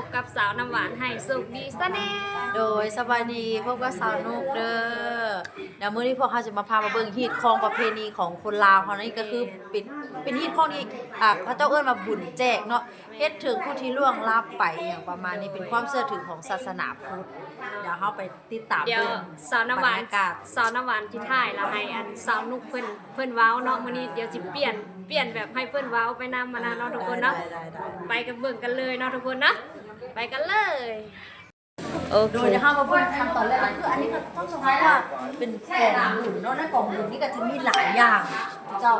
บกับสาวน้ำหวานให้สุขดีซะแน่โดยสบายดีพบกับสาวนุกเด้อเดี๋ยวมื้อนี้พวกเขาจะมาพามาเบิ่งฮีตของประเพณีของคนลาวเขานี่ก็คือเป็นฮีตของที่เขาเจ้าเอิ้นมาบุญแจกเนาะเฮ็ดถึงผู้ที่ล่วงลับไปอย่างประมาณนี้เป็นความเชื่อถือของศาสนาพุทธเดี๋ยวเฮาไปติดตาม เดี๋ยว เบิ่ง สาวน้ำหวาน บรรยากาศ สาวน้ำหวานที่ถ่ายแล้วให้อันสาวนุกเพิ่นเว้าเนาะมื้อนี้เดี๋ยวสิเปลี่ยนแบบให้เพิ่นเว้าไปนำมานะเนาะทุกคนเนาะ ได้ ไปกันเบิ่งกันเลยเนาะทุกคนนะไปกันเลยโอ โด เค ยเดี๋ยวเฮามาเบิ่งขั้นตอนแรกคืออันนี้ก็ต้องสงสัยว่าเป็นกล่องบุญเนาะในกล่องบุญนี่ก็จะมีหลายอย่างเจ้า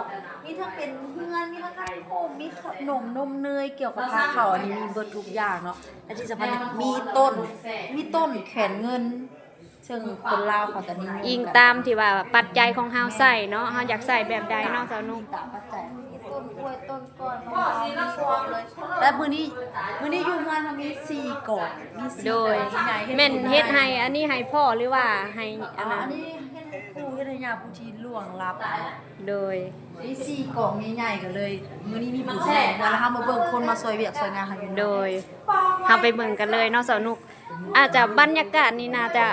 มีทั้งเป็นเฮือนมีทั้งขนมมีขนมนมเนยเกี่ยวกับผ้าขาวอันนี้มีเบิดทุกอย่างเนาะและที่สำคัญมีต้นแขนเงินซึ่งคนลาวเขาตอนนี้ อิงตามที่ว่าปัจจัยของเฮาใส่เนาะเฮาอยากใส่แบบใดเนาะสาวนุก ตามปัจจัยมีต้นกล้วยต้นก้อนมะพร้าวมีพวงเลยและมื้อนี้อยู่งานมันมี4ก่อนมี4 โดย ก่อนใหญ่ แม่นเฮ็ดให้อันนี้ให้พ่อหรือว่าให้อัน อั นั้น นนี้เฮ็ดให้ครูเฮ็ดให้ญาผู้ที่ล่วงลับ โดย มี4กล่องใหญ่ๆกันเลยมื้อนี้มีบุญแท้แล้วเฮามาเบิ่งคนมาซอยเวียกซอยงานให้อยู่ โดยเฮาไปเบิ่งกันเลยเนาะสาวนุกอาจจะบรรยากาศนี่น่าจะ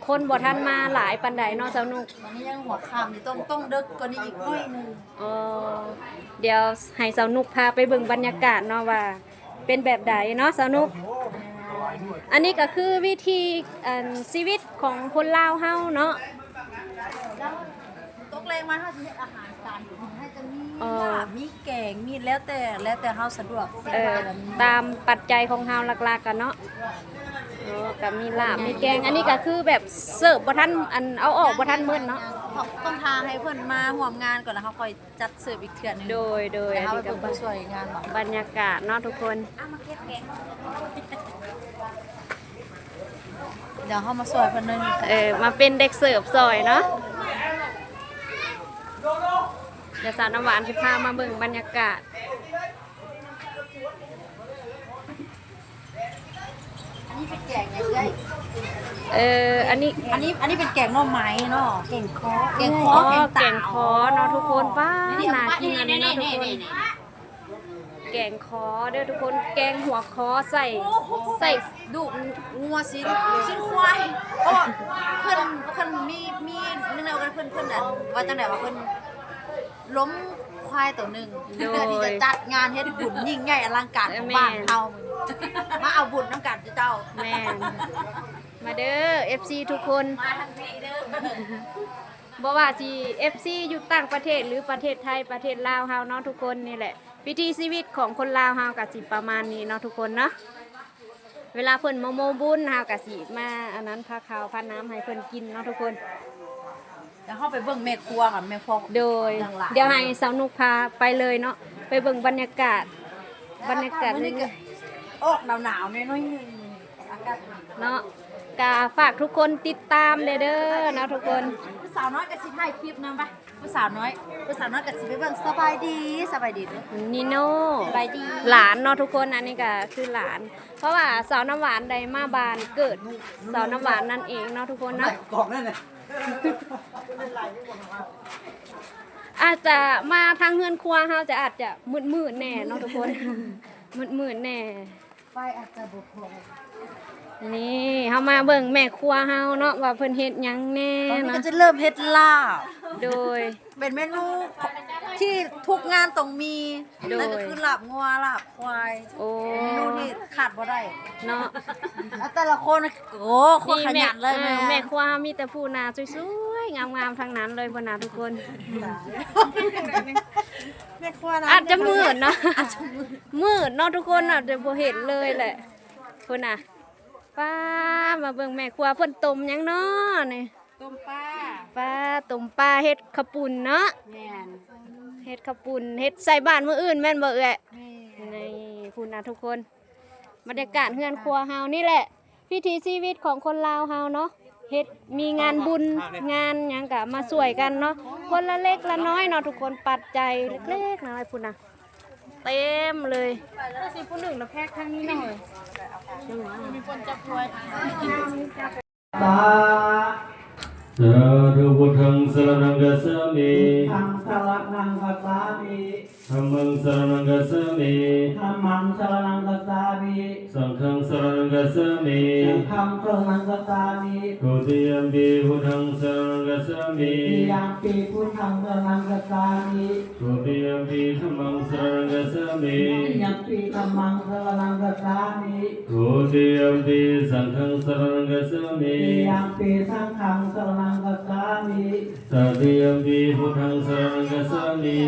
คนบ่ทันมาหลายปานใดเนาะสาวนุก ตอนนี้ยังหัวค่ำนี่ต้องดึกกว่านี้อีกหน่อยนึง เดี๋ยวให้สาวนุกพาไปเบิ่งบรรยากาศเนาะว่าเป็นแบบใดเนาะสาวนุกอันนี้ก็คือวิธีชีวิตของคนลาวเฮาเนาะ แล้วตกแรงมาเฮาสิเฮ็ดอาหารการกินให้จะมี อ๋อ ลาบมีแกงมีแล้วแต่เฮาสะดวก ตามปัจจัยของเฮาหลักๆกันเนาะก็มีลาบมีแกงอันนี้ก็คือแบบเสิร์ฟบ่ทันเอาออกบ่ทันมื้อเนาะ ต้องทาให้เพิ่นมาร่วมงานก่อนแล้วเฮาค่อยจัดเสิร์ฟอีกเทื่อนึง โดย แต่ อัน เฮา นี้ ไป ก็ เบิ่งผู้ช่วยงานบ่ บรรยากาศเนาะทุกคน เดี๋ยวเฮามาช่วยเพิ่นเลย มาเป็นเด็กเสิร์ฟซอยเนาะเดี๋ยวสาวน้ำหวานสิพามาเบิ่งบรรยากาศ อันนี้เป็นแกงยังไง อันนี้ อันนี้เป็นแกงหน่อไม้เนาะแกงคอ แกงคอเนาะทุกคนป้าน่ากินอันนี้เนาะทุกคนแกงคอเด้อทุกคนแกงหัวคอใส่ ดุงัวชิ้นควายเพราะว่าเพิ่นมีนึกแนวกันเพิ่นนั่นว่าจังได๋ว่าเพิ่นล้มควายตัวหนึงเพื่อที่จะจัดงานเฮ็ดบุญยิ่งใหญ่อลังการของบ้านเฮามาเอาบุญน้ำกันเจ้า แม่นมาเด้อ FC ทุกคน มาทันทีเด้อ บ่ว่าสิ FC อยู่ต่างประเทศหรือประเทศไทยประเทศลาวเฮาเนาะทุกคนนี่แหละวิถีชีวิตของคนลาวเฮาก็สิประมาณนี้เนาะทุกคนเนาะเวลาเพิ่นมาโมบุญเฮาก็สิมาอันนั้นพาข้าวพาน้ำให้เพิ่นกินเนาะทุกคน เดี๋ยวเฮาไปเบิ่งแม่ครัวก่อนแม่ครัว โดย หลังหลาน เดี๋ยวให้สาวนุกพาไปเลยเนาะไปเบิ่งบรรยากาศเลย ออกหนาวๆน้อยๆนึงอากาศ เนาะกาฝากทุกคนติดตามเด้อเนาะทุกคน ผู้สาวน้อยก็สิถ่ายคลิปนำไปผู้สาวน้อยก็สิไปเบิ่งสบายดีเด้อ นิโน่ สบายดี หลานเนาะทุกคนอันนี้ก็คือหลาน เพราะว่าสาวน้ำหวานใดมาบานเกิดสาวน้ำหวานนั่นเองเนาะทุกคนเนาะ กล่องนั่นน่ะ อาจจะมาทางเฮือนครัวเฮาจะอาจจะมืดๆแน่เนาะทุกคน มืดๆแน่ ไฟอาจจะบ่พอ นี่เฮามาเบิ่งแม่ครัวเฮาเนาะว่าเพิ่นเฮ็ดหยังแน่ ตอนนี้ เนาะ ก็จะเริ่มเฮ็ดลาบ โดย เป็นเมนูที่ทุกงานต้องมี โดย นั่นก็คือลาบงัวลาบควาย โอ้ เมนูที่ขาดบ่ได้ เนาะ แล้วแต่ละคนโอ้คนขยันเลย แม่ครัวมีแต่ผู้หน้าสวยๆงามๆทั้งนั้นเลยพ่นน่ะทุกคน แม่ครัวนะ อาจจะมืดเนาะมืดเนาะทุกคนอาจจะบ่เห็นเลยแหละพ่นน่ะป้ามาเบิ่งแม่ครัวเพิ่นต้มหยังเนาะนี่ ต้มปลา ป้าต้มปลาเฮ็ดข้าวปุ้นเนาะ แม่น เฮ็ดข้าวปุ้นเฮ็ดใส่บ้านมื้ออื่นแม่นบ่เอ่ย แม่น นี่พุ่นน่ะทุกคนบรรยากาศเฮือนครัวเฮานี่แหละวิถีชีวิตของคนลาวเฮาเนาะเฮ็ดมีงานบุญงานหยังก็มาช่วยกันเนาะคนละเล็กละน้อยเนาะทุกคนปัจจัยเล็กๆน้อยพุ่นน่ะเต็มเลยสิผู้หนึ่งละแพกทางนี้หน่อย มีคนจับถ้วย ตา สาธุพุทธังสรณังกัสสามิ ธังสรณังกัสสามิ ธัมมังสรณังกัสสามิ ธัมมังสรณังกัสสามิ สังฆังสรณังกัสสามิ สังฆังสรณังกัสสามิ ทุติยัมปิพุทธังสรณังกัสสามิ ติยัมปิพุทธังสรณังกัสสามิ ทุติยัมปิธัมมังสรณังกัสสามิ ติยัมปิธัมมังสรณังกัสสามิ ทุติยัมปิสังฆังสรณังกัสสามิ ติยัมปิสังฆังสรณังกัสสามิ ตติยัมปิพุทธังสรณังกัสสามิ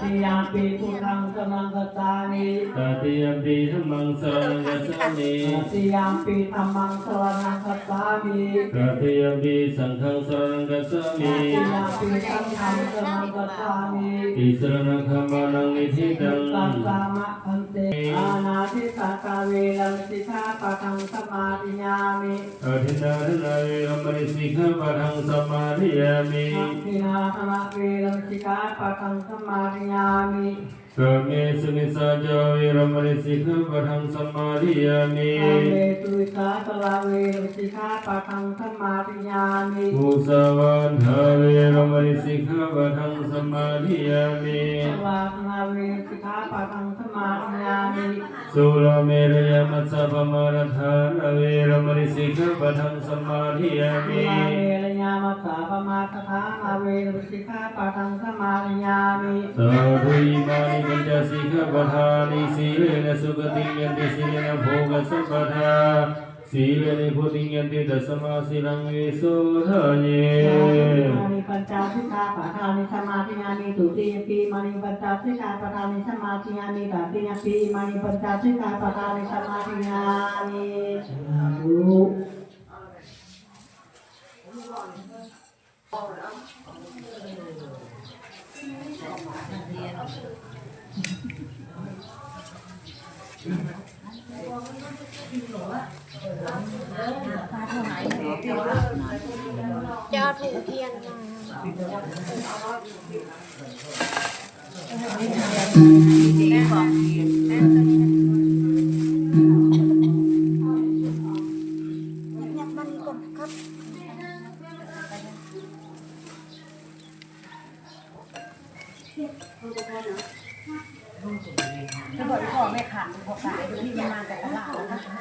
ติยัมปิพุทธังสรณังกัสสามิ ตติยัมปิธัมมังสรณังกัสสามิ ติยัมปิธัมมังสรณังกัสสามิ ตติยัมปิสังฆังสรณังกัสสามิ ติยัมปิสังฆังสรณังกัสสามิ อิสรณะคัมมานังนิธิตัง ตัสสามะพันเตอานาทิสากาเวลังสิกขาปะทังสมาธิยามิ อธินาทนาเวรมณีสิกขาปะทังสมาธิยามิ อัคคินาธนะเวลังสิกขาปะทังสมาธิยามิ กาเมสุมิสาจาเวรมณีสิกขาปะทังสมาธิยามิ อาเมตุวิสาสละเวลังสิกขาปะทังสมาธิยามิ มุสาวันทาเวรมณีสิกขาปะทังสมาธิยามิ สวาสนาเวลังสิกขาปะทังสมาธิยามิ สุราเมรยมัสสะปมาณทานเวรมณีสิกขาปะทังสมาธิยา สุ มิ ราเวรยามัสสาปมาทฐานาเวลังสิกขาปะทังสมาธิยามิ สาธุอิมานิปัญจสิกขาปทานิสีเลนะสุขติยันติสีเลนะโภคสัมปทาสีเลนะโพธิยันติตัสมาสีลังวิโสทะเย มานิปัญจสิกขาปะทานิสมาธิยามิตุติยปีมานิปัญจสิกขาปะทานิสมาธิยามิตติยปีมานิปัญจสิกขาปะทานิสมาธิยามิสาธุ จะเอาถูกเทียนมา จะบอกพ่อแม่ขันพอขายที่มันมาจากตลาดแล้วนะข้า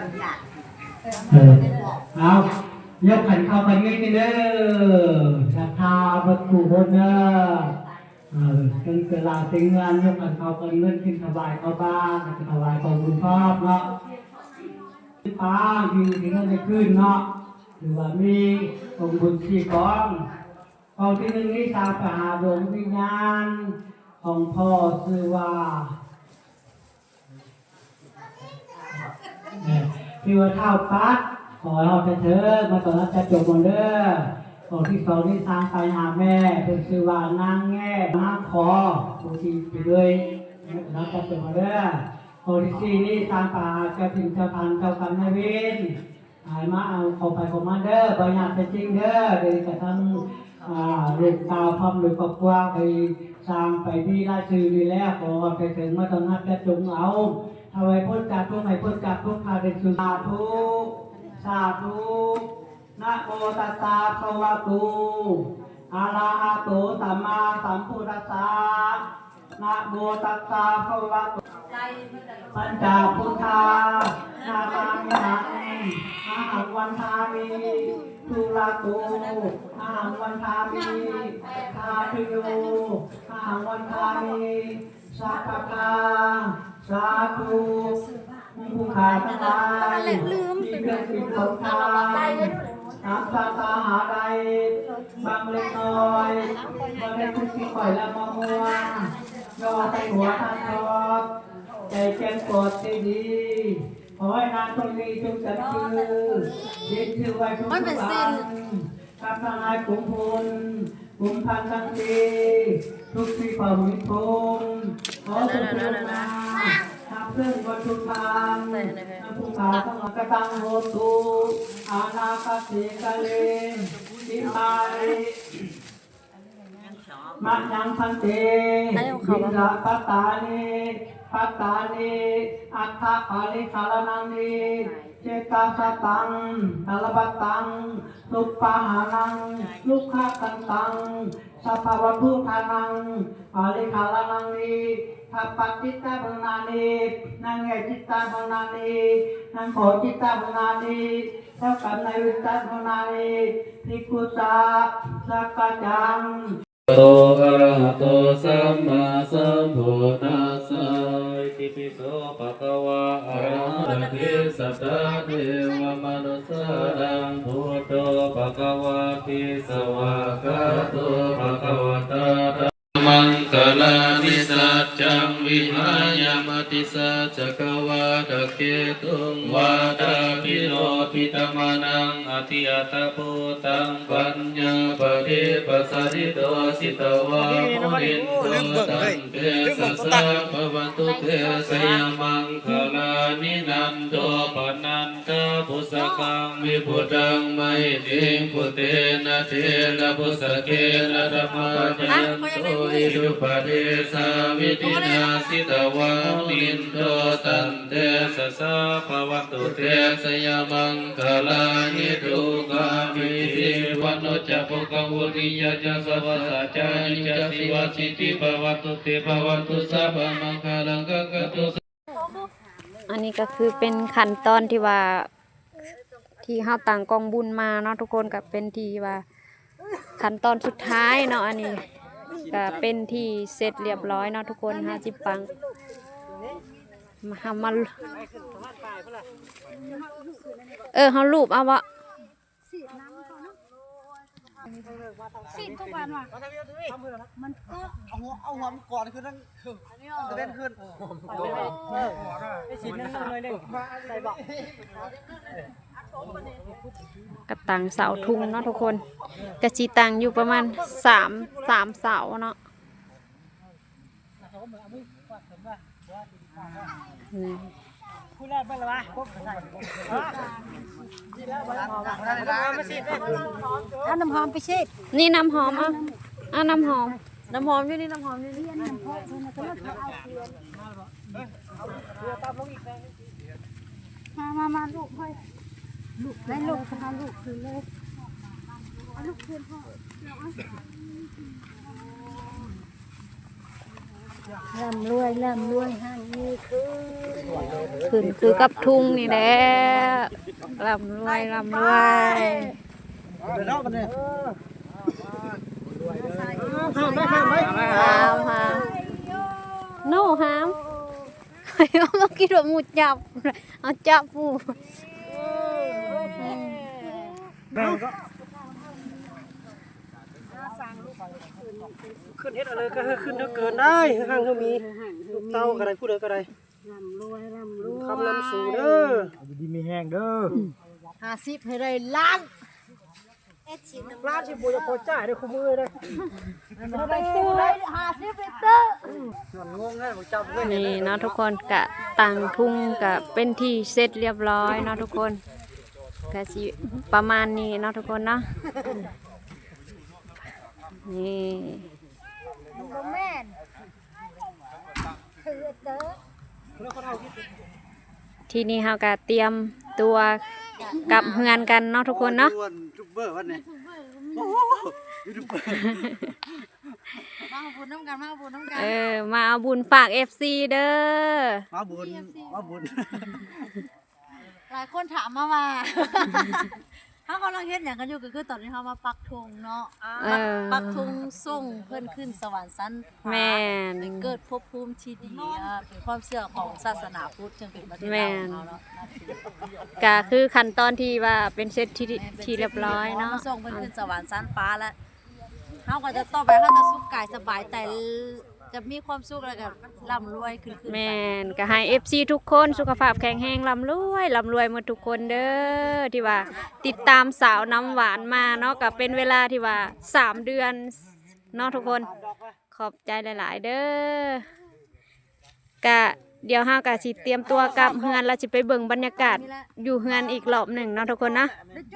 งหยาด เอายกขันเข้าไปงี้นี่เด้อศรัทธาวัตถุคนเด้อเป็นเวลาถึงงานยกขันเข้าไปเงินขึ้นถวายเข้าบ้านถวายของบุญพ่อเนาะป้าอยู่ที่นั่นจะขึ้นเนาะหรือว่ามีองค์บุญสี่กองที่หนึ่งนี่ตามไปหาดวงวิญญาณของพ่อชื่อว่าชื่อว่าเท่าปัดขอให้เราเถิดมาตอนนั้นจะจบหมดเด้อของที่สองนี่ทางไปหาแม่เป็นชื่อว่านางแง่นางคอผู้ที่ไปเลยเราจะจบหมดเด้อของที่สี่นี่ทางป่าเจ้าถิ่นเจ้าพันเจ้ากรรมนายเวรหายมาเอาเข้าไปของมันเด้อประหยัดจริงเด้อเดี๋ยวจะทำเรื่องกาวความหรือกับว่าไปสร้างไปที่ราชื่อนี่แล้วขอไปถึงมาตอนนั้นจะจงเอาทำไมพ้นจากทุกไหนพ้นจากทุกขาเป็นสุสาธุสาธุนะโมตัสสะภะคะวะโตอะระหะโตสัมมาสัมพุทธัสสะนะโมตัสสะภะคะวะโตปัญจพุทธานามามิหังอาหังวันทามิทุระโตอาหังวันทามิคาทิโยอาหังวันทามิสัพพะทาสาธุผู้ขาทั้งหลายที่เกิดเป็นคนทานน้ำตาตาหาใดบางเล็กน้อยบางเล็กที่ข่อยและมะม่วงยอใส่หัวท่านทอดใจแก่ปวดใจดีขอให้นานคนนี้จงจัดคือยึดถือไว้ทุกวันกับทนายกลุ่มพลกลุ่มพันทั้งทีทุกที่ความมิตรพงขอสุขภาพทำเรื่องวัตถุธรรมผู้ขาต้องกระตังโหตุอาณาคติกะเลสิมาริมัจยังพันเตวิระปตานิป ปัตตานีอัฏฐปาริสารนังนีเจตาสตังตาลบัตตังสุปปาหานังลุกขกันตังสัพพวัตถุทานังปาริสารนังนีทัปปัจจิตตาภนานีนังเอจิตตาภนานีนังโขจิตตาภนานีเท่ากับในวิตตาภนานีภิกขุสาสักกะจัง โตอะระหะโตสัมมาสัมพุทธัสสะอิติปิโสภะคะวะอะระหะโตสัตตะเทวมนุสสะนังพุทโธภะคะวะติสวากขาโตภะคะวะตามังคลานิสัจจังวิหายามติสัจจกวาตะเกตุงวาตาปิโรปิตมะนังอธิอัตปุตังปัญญาปฏิปัสสริโตสิตวะมุนินโตตังเตสัสสะภวันตุเตสยามังคลานินันโตปนันตปุสกังวิพุตังไมติพุเตนะเทนะปุสเกนะธรรมจันโตอิรุปเดสาวิตินาสิตวะนินโตตันเตสสะภวันตุเตสยามังคลานิทุกามิติวันโนจะภกวุติยะจะสวัสสะจานิจะสิวสิติภวันตุเตภวันตุสัพพมังคลังกังกตุ อันนี้ก็คือเป็นขั้นตอนที่ว่าที่เฮาต่างกองบุญมาเนาะทุกคนก็เป็นที่ว่าขั้นตอนสุดท้ายเนาะอันนี้ก็เป็นที่เสร็จเรียบร้อยเนาะทุกคน50 ปังมาเฮารูปเอาวะสิทุกวันว่ะมันก็เอาหัวมันก่อนคือนั่งจะเล่นขึ้นไอ้สินั่งเลยเลยใส่บอก กระตังเสาทุงเนาะทุกคนกระจีตังอยู่ประมาณ3เสาเนาะผู้แรกเป็นอะไรวะเอาน้ำหอมไปชิด นี่น้ำหอมเอาน้ำหอม น้ำหอมนี่นี่น้ำหอมนี่นี่มาลูกให้ลูกได้ลูกทำลูกคืนเลยเอาลูกคืนพ่อร่ำรวยห้างนี้คือกับทุ่งนี่แหละร่ำรวยหามโน่หามเราคิดว่าหมูจับเอาจับปูขึ้นเฮ็ดอะไรก็ขึ้นเท่าเกินได้ห้างเขามีลูกเต้าก็ได้ผู้ใดก็ได้ร่ำรวยคำนำสู่เด้อดีมีแห้งเด้อ50ให้ได้ล้านร้านที่บ่จะพอจ่ายได้คู่มือได้ได้ตู้ได้50ลิตรส่วนงงได้บ่จับเงิน นี่เนาะทุกคนกะต่างทุ่งกะเป็นที่เสร็จเรียบร้อยเนาะทุกคนกะสิประมาณนี้เนาะทุกคนเนาะนี่ บ่แม่นคือเด้อ ทีนี้เฮาก็เตรียมตัวกลับเฮือนกันเนาะทุกคนเนาะ ยูทูบเบอร์วันนี้ยูทูบเบอร์มาบุญน้ำกันมา มาเอาบุญฝาก FC เด้อ มาบุญหลายคนถามมาเขากำลังเฮ็ดอย่างกันอยู่ก็คือตอนนี้เขามาปักธงเนาะปักธงส่งเพิ่นขึ้นสวรรค์ชั้นฟ้า แม่น เกิดภพภูมิที่ดีเป็นความเชื่อของศาสนาพุทธจึงเป็นประเทศ แม่ เรา น เนาะ ก็คือขั้นตอนที่ว่าเป็นเสร็จที่เรียบร้อยเนาะ ส่งเพิ่นขึ้นสวรรค์ชั้นฟ้าแล้วเขาก็จะต่อไปเขาจะสุขกายสบายแต่จะมีความสุขแล้วก็ร่ำรวยขึ้น แม่นก็ให้ FC ทุกคนสุขภาพแข็งแรงร่ำรวยหมดทุกคนเด้อที่ว่าติดตามสาวน้ำหวานมาเนาะก็เป็นเวลาที่ว่า3 เดือนเนาะทุกคนขอบใจหลายๆเด้อกะเดี๋ยวเฮาก็สิเตรียมตัวกลับเฮือนแล้วสิไปเบิ่งบรรยากาศอยู่เฮือนอีกรอบหนึ่งเนาะทุกคนนะ ได้จ